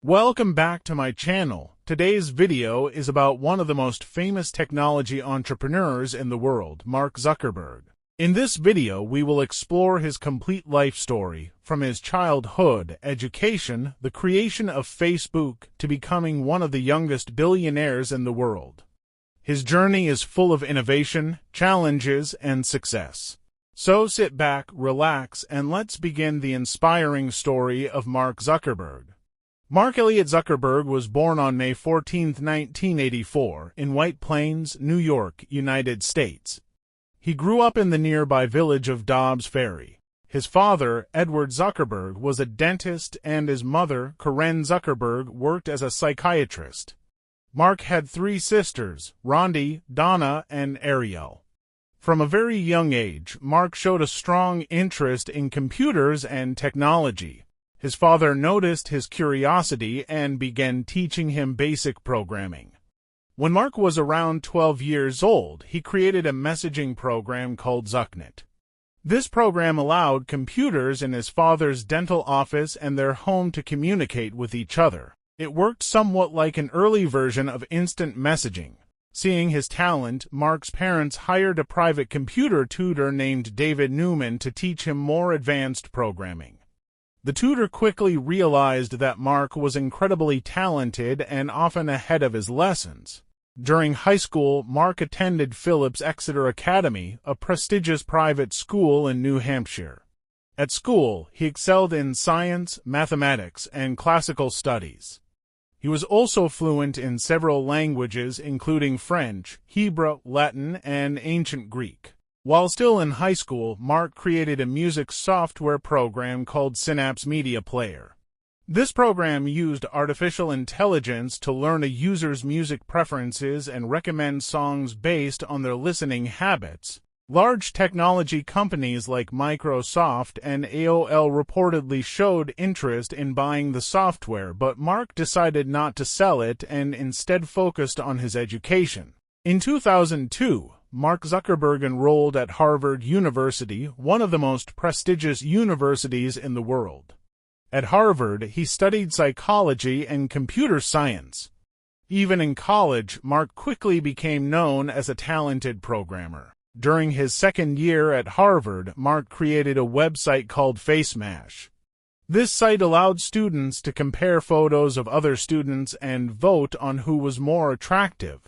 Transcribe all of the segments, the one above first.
Welcome back to my channel. Today's video is about one of the most famous technology entrepreneurs in the world, Mark Zuckerberg. In this video, we will explore his complete life story, from his childhood, education, the creation of Facebook, to becoming one of the youngest billionaires in the world. His journey is full of innovation, challenges, and success. So sit back, relax, and let's begin the inspiring story of Mark Zuckerberg. Mark Elliott Zuckerberg was born on May 14, 1984, in White Plains, New York, United States. He grew up in the nearby village of Dobbs Ferry. His father, Edward Zuckerberg, was a dentist, and his mother, Karen Zuckerberg, worked as a psychiatrist. Mark had three sisters, Rondi, Donna, and Ariel. From a very young age, Mark showed a strong interest in computers and technology. His father noticed his curiosity and began teaching him basic programming. When Mark was around 12 years old, he created a messaging program called Zucknet. This program allowed computers in his father's dental office and their home to communicate with each other. It worked somewhat like an early version of instant messaging. Seeing his talent, Mark's parents hired a private computer tutor named David Newman to teach him more advanced programming. The tutor quickly realized that Mark was incredibly talented and often ahead of his lessons. During high school, Mark attended Phillips Exeter Academy, a prestigious private school in New Hampshire. At school, he excelled in science, mathematics, and classical studies. He was also fluent in several languages, including French, Hebrew, Latin, and Ancient Greek. While still in high school, Mark created a music software program called Synapse Media Player. This program used artificial intelligence to learn a user's music preferences and recommend songs based on their listening habits. Large technology companies like Microsoft and AOL reportedly showed interest in buying the software, but Mark decided not to sell it and instead focused on his education. In 2002, Mark Zuckerberg enrolled at Harvard University, one of the most prestigious universities in the world. At Harvard, he studied psychology and computer science. Even in college, Mark quickly became known as a talented programmer. During his second year at Harvard, Mark created a website called FaceMash. This site allowed students to compare photos of other students and vote on who was more attractive.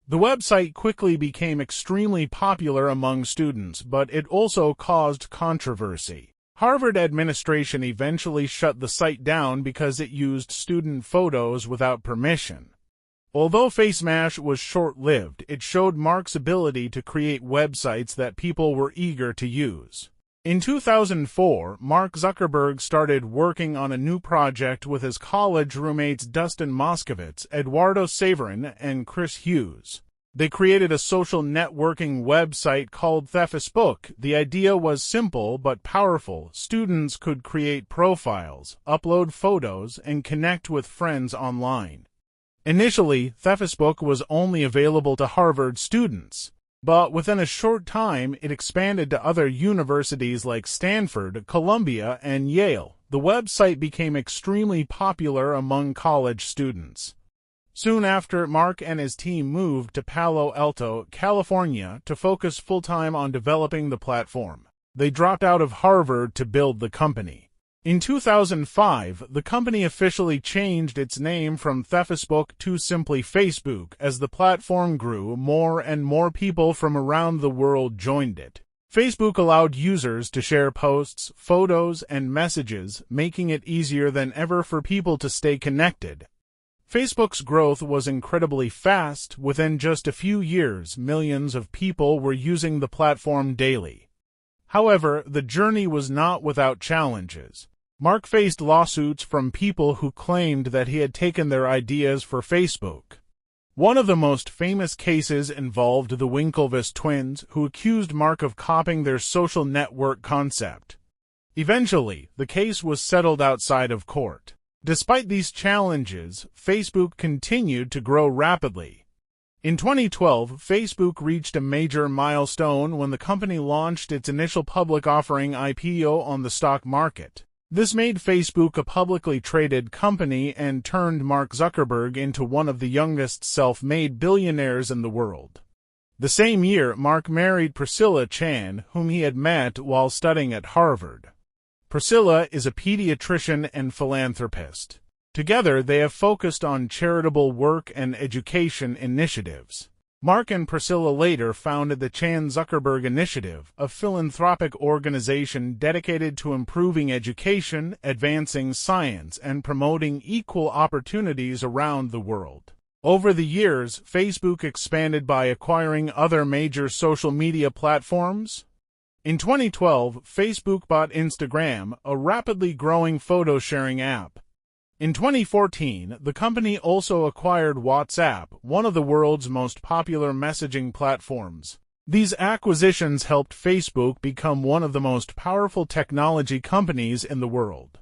The website quickly became extremely popular among students, but it also caused controversy. Harvard administration eventually shut the site down because it used student photos without permission. Although FaceMash was short-lived, it showed Mark's ability to create websites that people were eager to use. In 2004, Mark Zuckerberg started working on a new project with his college roommates Dustin Moskovitz, Eduardo Saverin, and Chris Hughes. They created a social networking website called Facebook. The idea was simple but powerful. Students could create profiles, upload photos, and connect with friends online. Initially, Facebook was only available to Harvard students. But within a short time, it expanded to other universities like Stanford, Columbia, and Yale. The website became extremely popular among college students. Soon after, Mark and his team moved to Palo Alto, California, to focus full-time on developing the platform. They dropped out of Harvard to build the company. In 2005, the company officially changed its name from Facebook to simply Facebook. As the platform grew, more and more people from around the world joined it. Facebook allowed users to share posts, photos, and messages, making it easier than ever for people to stay connected. Facebook's growth was incredibly fast. Within just a few years, millions of people were using the platform daily. However, the journey was not without challenges. Mark faced lawsuits from people who claimed that he had taken their ideas for Facebook. One of the most famous cases involved the Winklevoss twins, who accused Mark of copying their social network concept. Eventually, the case was settled outside of court. Despite these challenges, Facebook continued to grow rapidly. In 2012, Facebook reached a major milestone when the company launched its initial public offering IPO on the stock market. This made Facebook a publicly traded company and turned Mark Zuckerberg into one of the youngest self-made billionaires in the world. The same year, Mark married Priscilla Chan, whom he had met while studying at Harvard. Priscilla is a pediatrician and philanthropist. Together, they have focused on charitable work and education initiatives. Mark and Priscilla later founded the Chan-Zuckerberg Initiative, a philanthropic organization dedicated to improving education, advancing science, and promoting equal opportunities around the world. Over the years, Facebook expanded by acquiring other major social media platforms. In 2012, Facebook bought Instagram, a rapidly growing photo-sharing app. In 2014, the company also acquired WhatsApp, one of the world's most popular messaging platforms. These acquisitions helped Facebook become one of the most powerful technology companies in the world.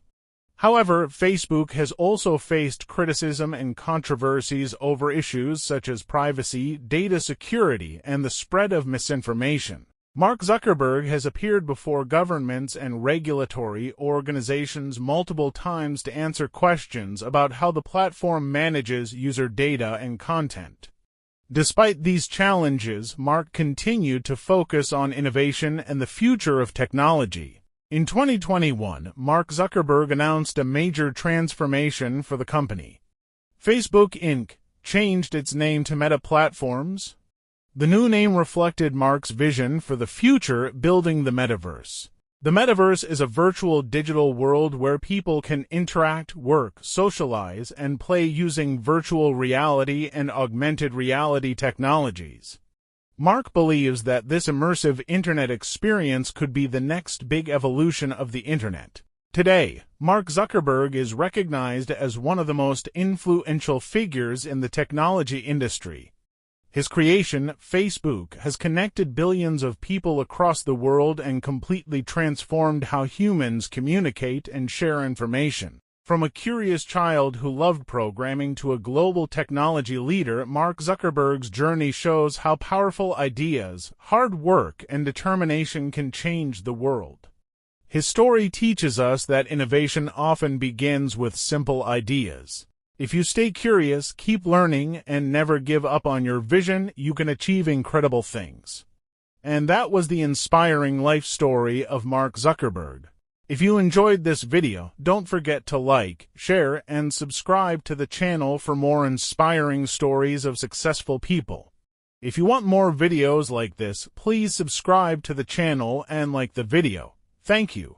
However, Facebook has also faced criticism and controversies over issues such as privacy, data security, and the spread of misinformation. Mark Zuckerberg has appeared before governments and regulatory organizations multiple times to answer questions about how the platform manages user data and content. Despite these challenges, Mark continued to focus on innovation and the future of technology. In 2021, Mark Zuckerberg announced a major transformation for the company. Facebook Inc. changed its name to Meta Platforms. The new name reflected Mark's vision for the future, building the Metaverse. The Metaverse is a virtual digital world where people can interact, work, socialize, and play using virtual reality and augmented reality technologies. Mark believes that this immersive internet experience could be the next big evolution of the internet. Today, Mark Zuckerberg is recognized as one of the most influential figures in the technology industry. His creation, Facebook, has connected billions of people across the world and completely transformed how humans communicate and share information. From a curious child who loved programming to a global technology leader, Mark Zuckerberg's journey shows how powerful ideas, hard work, and determination can change the world. His story teaches us that innovation often begins with simple ideas. If you stay curious, keep learning, and never give up on your vision, you can achieve incredible things. And that was the inspiring life story of Mark Zuckerberg. If you enjoyed this video, don't forget to like, share, and subscribe to the channel for more inspiring stories of successful people. If you want more videos like this, please subscribe to the channel and like the video. Thank you.